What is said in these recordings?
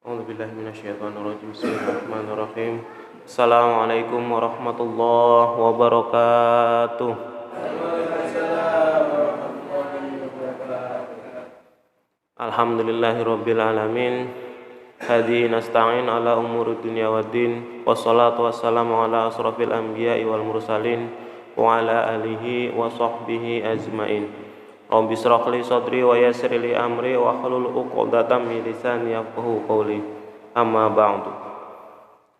A'udzubillahi minasyaitonirrajim. Bismillahirrahmanirrahim. Assalamualaikum warahmatullahi wabarakatuh. Alhamdulillahirabbil alamin. Hadi nasta'in ala umuri dunya waddin. Wassalatu wassalamu ala asrofil anbiya'i wal mursalin wa ala alihi wa sahbihi ajmain. Rabbi shrah li sadri wa yassir li amri wa hlul 'uqdatam min lisani yafqahu qawli. Amma ba'du.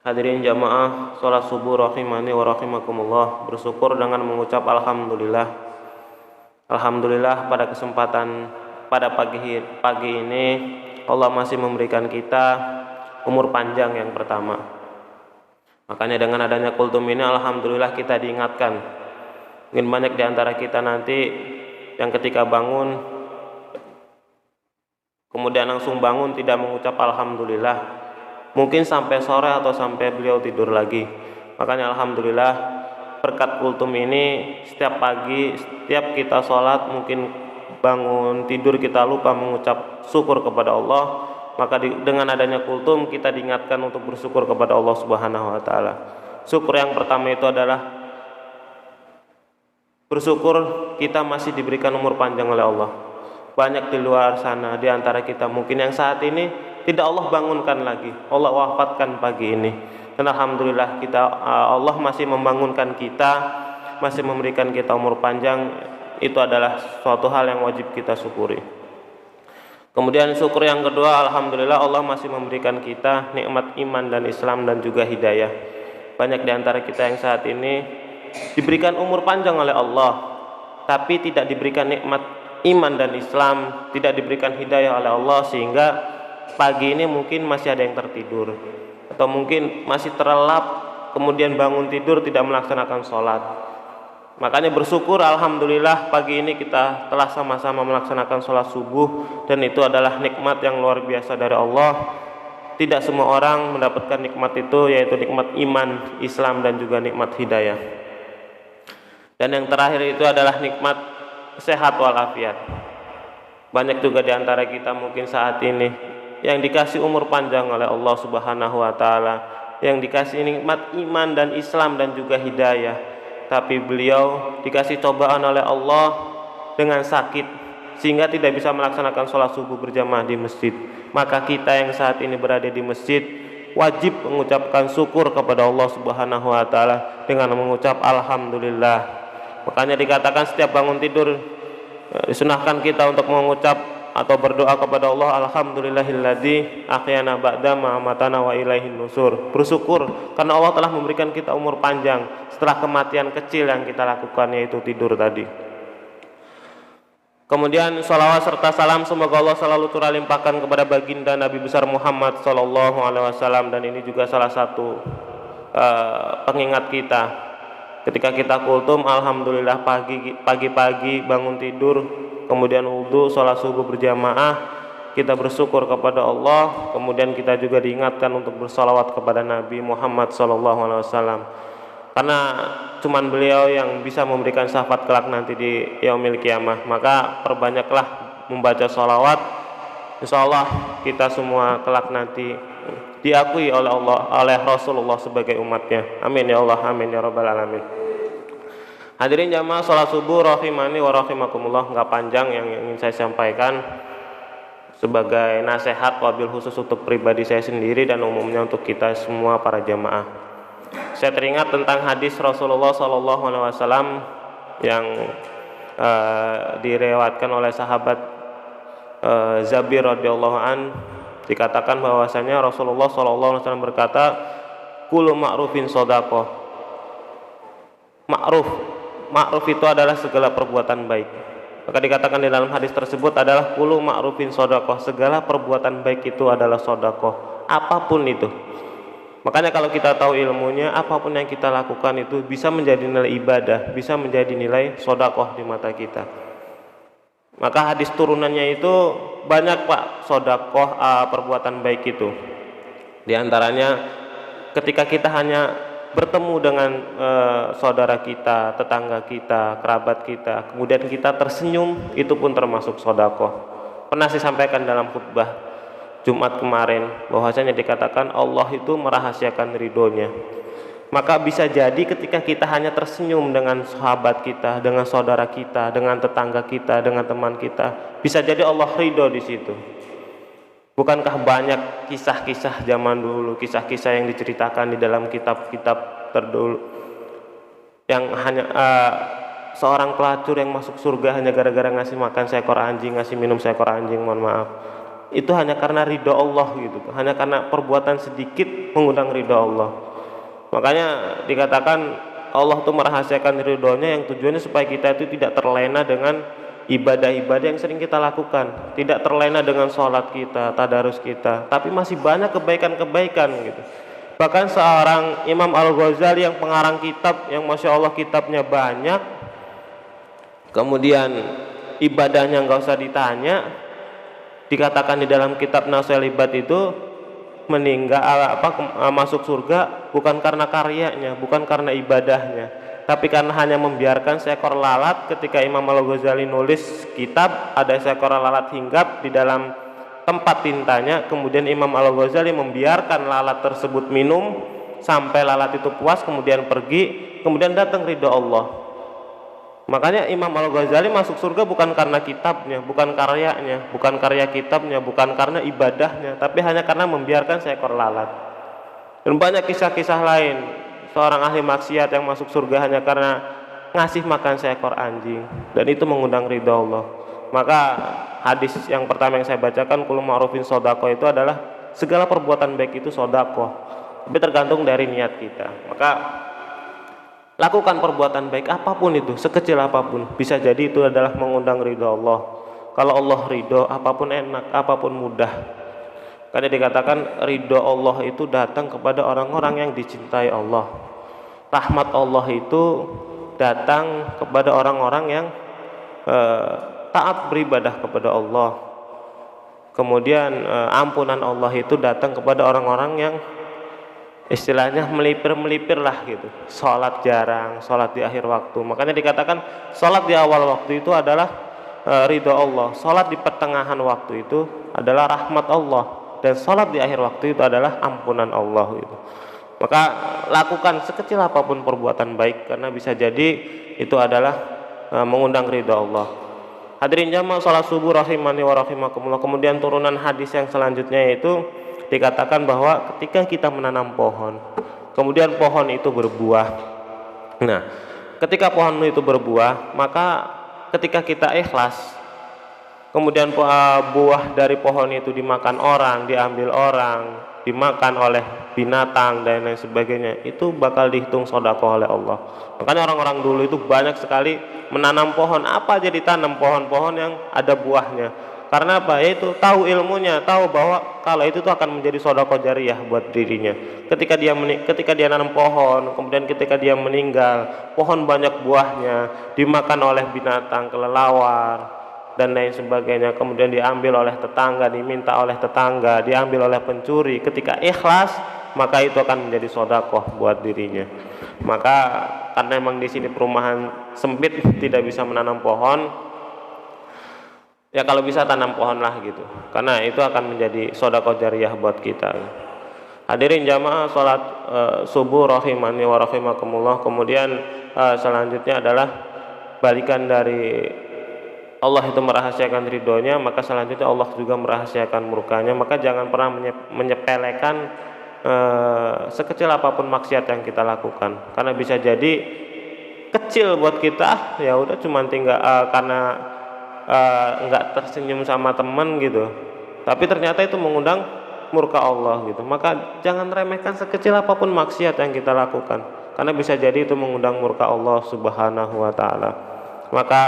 Hadirin jamaah salat subuh rahimani wa rahimakumullah, bersyukur dengan mengucap alhamdulillah. Alhamdulillah pada pagi ini Allah masih memberikan kita umur panjang yang pertama. Makanya dengan adanya kultum ini alhamdulillah kita diingatkan. Mungkin banyak di antara kita nanti yang ketika bangun kemudian langsung bangun tidak mengucap alhamdulillah, mungkin sampai sore atau sampai beliau tidur lagi. Makanya alhamdulillah berkat kultum ini setiap pagi, setiap kita sholat, mungkin bangun tidur kita lupa mengucap syukur kepada Allah, maka dengan adanya kultum kita diingatkan untuk bersyukur kepada Allah Subhanahu wa taala. Syukur yang pertama itu adalah bersyukur kita masih diberikan umur panjang oleh Allah. Banyak di luar sana di antara kita mungkin yang saat ini tidak Allah bangunkan lagi, Allah wafatkan pagi ini. Dan alhamdulillah Allah masih membangunkan kita, masih memberikan kita umur panjang. Itu adalah suatu hal yang wajib kita syukuri. Kemudian syukur yang kedua, alhamdulillah Allah masih memberikan kita nikmat iman dan Islam dan juga hidayah. Banyak di antara kita yang saat ini diberikan umur panjang oleh Allah, tapi tidak diberikan nikmat iman dan Islam, tidak diberikan hidayah oleh Allah, sehingga pagi ini mungkin masih ada yang tertidur, atau mungkin masih terlelap, kemudian bangun tidur tidak melaksanakan sholat. Makanya bersyukur alhamdulillah pagi ini kita telah sama-sama melaksanakan sholat subuh, dan itu adalah nikmat yang luar biasa dari Allah. Tidak semua orang mendapatkan nikmat itu, yaitu nikmat iman, Islam, dan juga nikmat hidayah. Dan yang terakhir itu adalah nikmat sehat walafiat. Banyak juga di antara kita mungkin saat ini yang dikasih umur panjang oleh Allah Subhanahu wa taala, yang dikasih nikmat iman dan Islam dan juga hidayah, tapi beliau dikasih cobaan oleh Allah dengan sakit sehingga tidak bisa melaksanakan sholat subuh berjamaah di masjid. Maka kita yang saat ini berada di masjid wajib mengucapkan syukur kepada Allah Subhanahu wa taala dengan mengucap alhamdulillah. Makanya dikatakan setiap bangun tidur disunahkan kita untuk mengucap atau berdoa kepada Allah, alhamdulillahilladzi ahyana ba'da ma amatana wa ilaihin nusur. Bersyukur karena Allah telah memberikan kita umur panjang setelah kematian kecil yang kita lakukan, yaitu tidur tadi. Kemudian sholawat serta salam semoga Allah selalu curah limpahkan kepada baginda Nabi besar Muhammad sallallahu alaihi wasallam. Dan ini juga salah satu pengingat kita ketika kita kultum, alhamdulillah pagi-pagi bangun tidur, kemudian wudhu, sholat subuh berjamaah, kita bersyukur kepada Allah. Kemudian kita juga diingatkan untuk bersalawat kepada Nabi Muhammad SAW, karena cuman beliau yang bisa memberikan syafaat kelak nanti di yaumil qiyamah. Maka perbanyaklah membaca sholawat, insya Allah kita semua kelak nanti diakui oleh Allah, oleh Rasulullah sebagai umatnya. Amin ya Allah, amin ya rabbal alamin. Hadirin jamaah sholat subuh rahimani wa rahimakumullah, nggak panjang yang ingin saya sampaikan sebagai nasihat wabil khusus untuk pribadi saya sendiri dan umumnya untuk kita semua para jamaah. Saya teringat tentang hadis Rasulullah SAW yang direwatkan oleh sahabat Zabir radhiyallahu an. Dikatakan bahwasanya Rasulullah SAW berkata, kullu ma'rufin shadaqah. Ma'ruf itu adalah segala perbuatan baik. Maka dikatakan di dalam hadis tersebut adalah kullu ma'rufin shadaqah, segala perbuatan baik itu adalah shadaqah, apapun itu. Makanya kalau kita tahu ilmunya, apapun yang kita lakukan itu bisa menjadi nilai ibadah, bisa menjadi nilai shadaqah di mata kita. Maka hadis turunannya itu banyak pak, shadaqah, perbuatan baik itu. Di antaranya ketika kita hanya bertemu dengan saudara kita, tetangga kita, kerabat kita, kemudian kita tersenyum, itu pun termasuk shadaqah. Pernah saya sampaikan dalam khutbah, Jumat kemarin, bahwasanya dikatakan Allah itu merahasiakan ridhonya. Maka bisa jadi ketika kita hanya tersenyum dengan sahabat kita, dengan saudara kita, dengan tetangga kita, dengan teman kita, bisa jadi Allah ridho di situ. Bukankah banyak kisah-kisah zaman dulu, kisah-kisah yang diceritakan di dalam kitab-kitab terdahulu, yang hanya seorang pelacur yang masuk surga hanya gara-gara ngasih makan seekor anjing, ngasih minum seekor anjing, mohon maaf. Itu hanya karena ridho Allah gitu, hanya karena perbuatan sedikit mengundang ridho Allah. Makanya dikatakan Allah tuh merahasiakan ridhonya, yang tujuannya supaya kita itu tidak terlena dengan ibadah-ibadah yang sering kita lakukan, tidak terlena dengan sholat kita, tadarus kita, tapi masih banyak kebaikan-kebaikan gitu. Bahkan seorang Imam Al-Ghazali yang pengarang kitab, yang Masya Allah kitabnya banyak, kemudian ibadahnya nggak usah ditanya, dikatakan di dalam kitab Nasail Ibad itu meninggal masuk surga bukan karena karyanya, bukan karena ibadahnya, tapi karena hanya membiarkan seekor lalat. Ketika Imam Al-Ghazali nulis kitab, ada seekor lalat hinggap di dalam tempat tintanya, kemudian Imam Al-Ghazali membiarkan lalat tersebut minum sampai lalat itu puas, kemudian pergi, kemudian datang ridho Allah. Makanya Imam Al-Ghazali masuk surga bukan karena kitabnya, bukan karyanya, bukan karya kitabnya, bukan karena ibadahnya, tapi hanya karena membiarkan seekor lalat. Dan banyak kisah-kisah lain, seorang ahli maksiat yang masuk surga hanya karena ngasih makan seekor anjing, dan itu mengundang ridha Allah. Maka hadis yang pertama yang saya bacakan, kullu ma'rufin shadaqah, itu adalah segala perbuatan baik itu shadaqah, tapi tergantung dari niat kita. Maka lakukan perbuatan baik apapun itu, sekecil apapun, bisa jadi itu adalah mengundang ridho Allah. Kalau Allah ridho, apapun enak, apapun mudah. Karena dikatakan ridho Allah itu datang kepada orang-orang yang dicintai Allah. Rahmat Allah itu datang kepada orang-orang yang taat beribadah kepada Allah. Kemudian ampunan Allah itu datang kepada orang-orang yang istilahnya melipir lah gitu, sholat jarang, sholat di akhir waktu. Makanya dikatakan sholat di awal waktu itu adalah ridho Allah, sholat di pertengahan waktu itu adalah rahmat Allah, dan sholat di akhir waktu itu adalah ampunan Allah gitu. Maka lakukan sekecil apapun perbuatan baik, karena bisa jadi itu adalah mengundang ridho Allah. Hadirin jamaah sholat subuh rahimani wa rahimakumullah. Kemudian turunan hadis yang selanjutnya yaitu dikatakan bahwa ketika kita menanam pohon, kemudian pohon itu berbuah. Nah, ketika pohon itu berbuah, maka ketika kita ikhlas, kemudian buah dari pohon itu dimakan orang, diambil orang, dimakan oleh binatang dan lain sebagainya, itu bakal dihitung sedekah oleh Allah. Makanya orang-orang dulu itu banyak sekali menanam pohon, apa aja ditanam, pohon-pohon yang ada buahnya. Karena apa? Yaitu tahu ilmunya, tahu bahwa kalau itu tuh akan menjadi sedekah jariyah buat dirinya. Ketika dia nanam pohon, kemudian ketika dia meninggal, pohon banyak buahnya, dimakan oleh binatang, kelelawar dan lain sebagainya, kemudian diambil oleh tetangga, diminta oleh tetangga, diambil oleh pencuri. Ketika ikhlas, maka itu akan menjadi sedekah buat dirinya. Maka karena memang di sini perumahan sempit, tidak bisa menanam pohon, ya kalau bisa tanam pohon lah gitu, karena itu akan menjadi sedekah jariyah buat kita. Hadirin jamaah sholat subuh rahimani wa rahimakumullah. Kemudian selanjutnya adalah balikan dari Allah itu merahasiakan ridhonya, maka selanjutnya Allah juga merahasiakan murkanya. Maka jangan pernah menyepelekan sekecil apapun maksiat yang kita lakukan, karena bisa jadi kecil buat kita, ya udah cuma tinggal karena nggak tersenyum sama teman gitu, tapi ternyata itu mengundang murka Allah gitu. Maka jangan remehkan sekecil apapun maksiat yang kita lakukan, karena bisa jadi itu mengundang murka Allah subhanahu wa ta'ala. Maka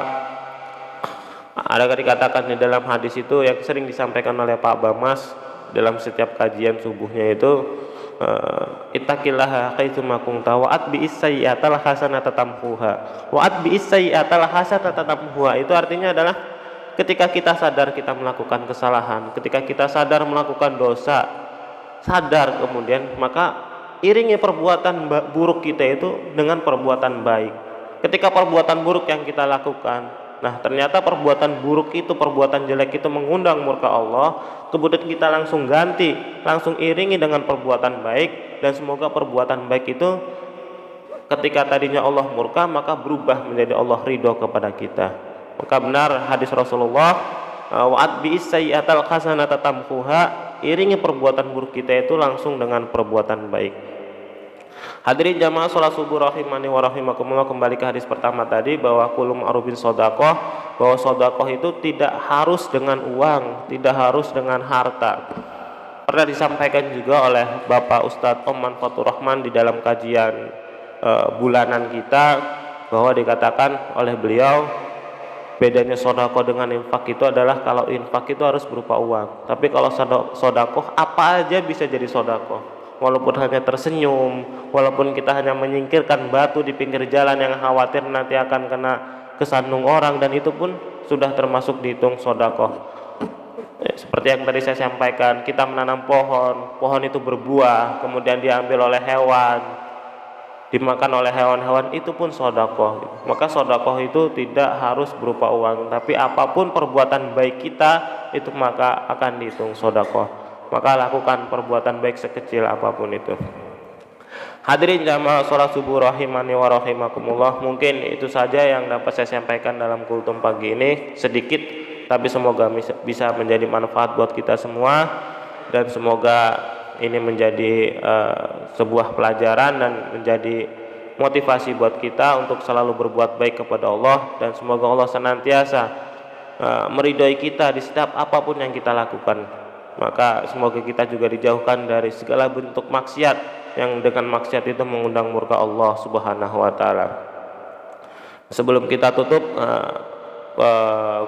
ada dikatakan di dalam hadis itu yang sering disampaikan oleh Pak Bamas dalam setiap kajian subuhnya itu, ittaqillaha haitsuma kunta wa atbi'is sayyi'atal hasanata tamhuha wa atbi'is sayyi'atal hasanata tamhuha. Itu artinya adalah ketika kita sadar kita melakukan kesalahan, ketika kita sadar melakukan dosa, sadar kemudian, maka iringi perbuatan buruk kita itu dengan perbuatan baik. Ketika perbuatan buruk yang kita lakukan Nah, ternyata perbuatan buruk itu, perbuatan jelek itu mengundang murka Allah, kemudian kita langsung ganti, langsung iringi dengan perbuatan baik, dan semoga perbuatan baik itu ketika tadinya Allah murka maka berubah menjadi Allah ridho kepada kita. Maka benar hadis Rasulullah, wa'at bi'is sayyi'atal hasanata tamhuha, iringi perbuatan buruk kita itu langsung dengan perbuatan baik. Hadirin jamaah sholat subuh rahimani wa rahimakumullah, kembali ke hadis pertama tadi bahwa kulum arubin sodakoh, bahwa sodakoh itu tidak harus dengan uang, tidak harus dengan harta. Pernah disampaikan juga oleh Bapak Ustadz Oman Fatur Rahman di dalam kajian bulanan kita, bahwa dikatakan oleh beliau bedanya sodakoh dengan infak itu adalah kalau infak itu harus berupa uang, tapi kalau sodakoh apa aja bisa jadi sodakoh. Walaupun hanya tersenyum, walaupun kita hanya menyingkirkan batu di pinggir jalan yang khawatir nanti akan kena kesandung orang, dan itu pun sudah termasuk dihitung sodakoh. Seperti yang tadi saya sampaikan, kita menanam pohon, pohon itu berbuah, kemudian diambil oleh hewan, dimakan oleh hewan-hewan, itu pun sodakoh. Maka sodakoh itu tidak harus berupa uang, tapi apapun perbuatan baik kita itu maka akan dihitung sodakoh. Maka lakukan perbuatan baik sekecil apapun itu. Hadirin jamaah sholat subuh rahimani wa rahimakumullah, mungkin itu saja yang dapat saya sampaikan dalam kultum pagi ini, sedikit tapi semoga bisa menjadi manfaat buat kita semua, dan semoga ini menjadi sebuah pelajaran dan menjadi motivasi buat kita untuk selalu berbuat baik kepada Allah, dan semoga Allah senantiasa meridhoi kita di setiap apapun yang kita lakukan. Maka semoga kita juga dijauhkan dari segala bentuk maksiat yang dengan maksiat itu mengundang murka Allah Subhanahu wa taala. Sebelum kita tutup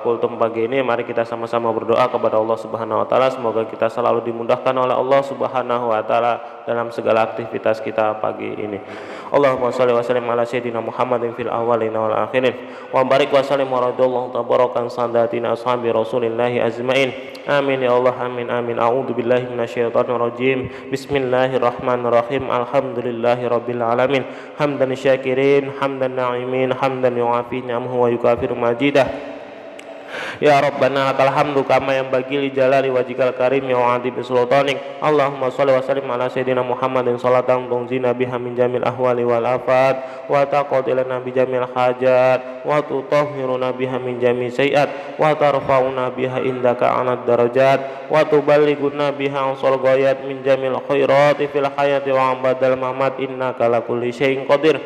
kultum pagi ini, mari kita sama-sama berdoa kepada Allah Subhanahu wa taala, semoga kita selalu dimudahkan oleh Allah Subhanahu wa taala dalam segala aktivitas kita pagi ini. Allahumma shalli wa sallim ala sayyidina Muhammadin fil awwalin wal akhirin, wa barik wa sallim wa radallahu tabarakan sadatina ashabi rasulillahi azmain. Amin ya Allah, amin amin. A'udzu billahi minasyaitonir rajim. Bismillahirrahmanirrahim. Alhamdulillahi rabbil alamin. Hamdan syakirin, hamdan na'imin, hamdan yu'afi ni'amahu wa yukafiru majidah. Ya Rabbana lakal hamdu kama yanbaghi li jalali wajhikal karim wa 'azimi sultanik. Allahumma shalli wa sallim ala sayyidina Muhammadin sholatan tunzina biha min jamil ahwali wal afat, wa taqdi lana bi jamil hajat, wa tutahhiruna biha min jami sayiat, wa tarfa'una biha indaka 'anad darajat, wa tuballighuna biha ansal ghayat min jamil khairati fil hayati wa badal mamat, innaka lakulli syai'in qadir.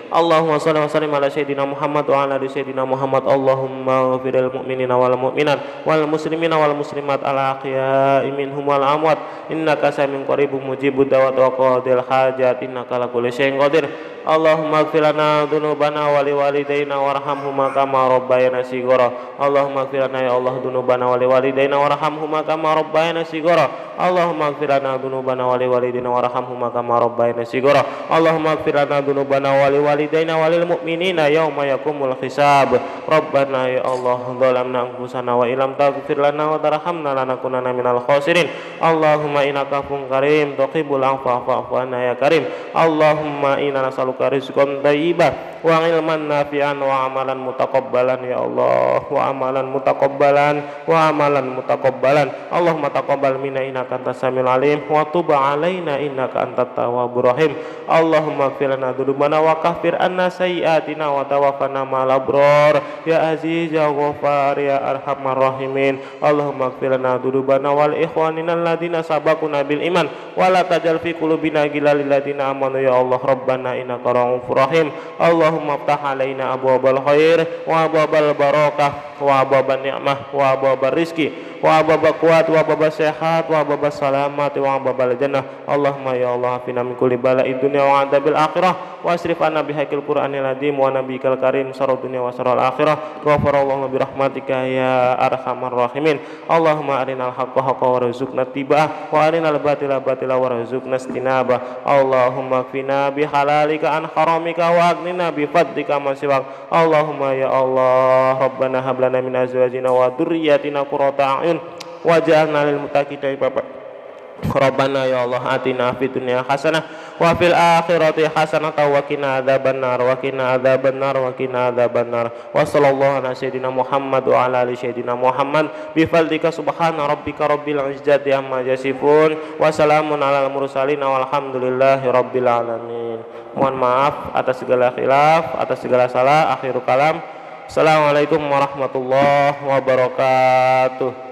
Allahumma shalli wa sallim ala sayyidina Muhammad wa ala ali sayyidina Muhammad. Allahumma ghfiril mu'minina wal mu'minat wal muslimina wal muslimat al ahya'i minhum wal amwat, innaka samiun qaribun mujibud da'wat wa qadil hajat, innaka lakulli syai'in qadir. Allahumma ighfir lana dzunubana wa liwalidayna warhamhuma kama rabbayana shighara. Allahumma ighfir lana ya Allah dzunubana wa liwalidayna warhamhuma kama rabbayana shighara. Allahumma ighfir lana dzunubana wa liwalidayna warhamhuma kama rabbayana shighara. Allahumma ighfir lana dzunubana wa liwalidayna walil mu'minina yauma yaqumul hisab. Rabbana ya Allah zalamna anfusana wa illam taghfir lana wa tarhamna lanakunanna minal khasirin. Allahumma innaka afuwwun karim tuhibbul afwa fa'fu anna ya karim. Allahumma inna nas'aluka rizqan thayyiban wa ilman nafi'an wa amalan mutaqabbalan ya Allah, wa amalan mutaqabbalan wa amalan mutaqabbalan. Allahumma taqabbal minna innaka antas samiul alim wa tub alaina innaka antat tawwabur rahim. Allahumma ighfir lana dzunubana wa kaffir anna sayyi'atina wa tawaffana ma'al abrar ya aziz ya ghaffar ya arhamar rahimin. Allahumma ighfir lana dzunubana wal ikhwanina alladziina sabaquna bil iman wa la tajal fi qulubina ghillan lil ladziina amanu ya Allah. Rabbana innaka ra'ufur rahim. Allahumma iftah alaina abwaabal khair wa abwaabal barakah wa abwaabal ni'mah wa abwaabal rizqi wa abwaabal quwwat wa abwaabal sehat wa abwaabal salamat wa abwaabal jannah. Allahumma ya Allah afina min kulli bala'id dunya wa adzabil akhirah wa asrif anna bihaqil qur'anil azim wa nabiyikal karim syarrad dunya wa syarrul akhirah. Ghafarallahu bi rahmatika ya arhamar rahimin. Allahumma arinal haqqa haqqan warzuqna ittiba'ah wa arinal batila batila warzuqna istinabah. Allahumma kfina bi halalika an haramika wa aghnina bi fadlika man siwak. Allahumma ya Allah Rabbana hab lana min azwajina wa dzurriyyatina qurrata a'yun waj'alna lil muttaqina Rabbana ya Allah atina fid dunya hasanah wa fil akhirati hasanah wa qina adzabannar wa qina adzabannar wa qina adzabannar wa sallallahu ala sayyidina Muhammad wa ala ali sayyidina Muhammad bi fadlika subhana rabbika rabbil izzati amma yasifun wa salamun alal mursalin walhamdulillahi rabbil alamin. Mohon maaf atas segala khilaf, atas segala salah. Akhirul kalam. Assalamualaikum warahmatullahi wabarakatuh.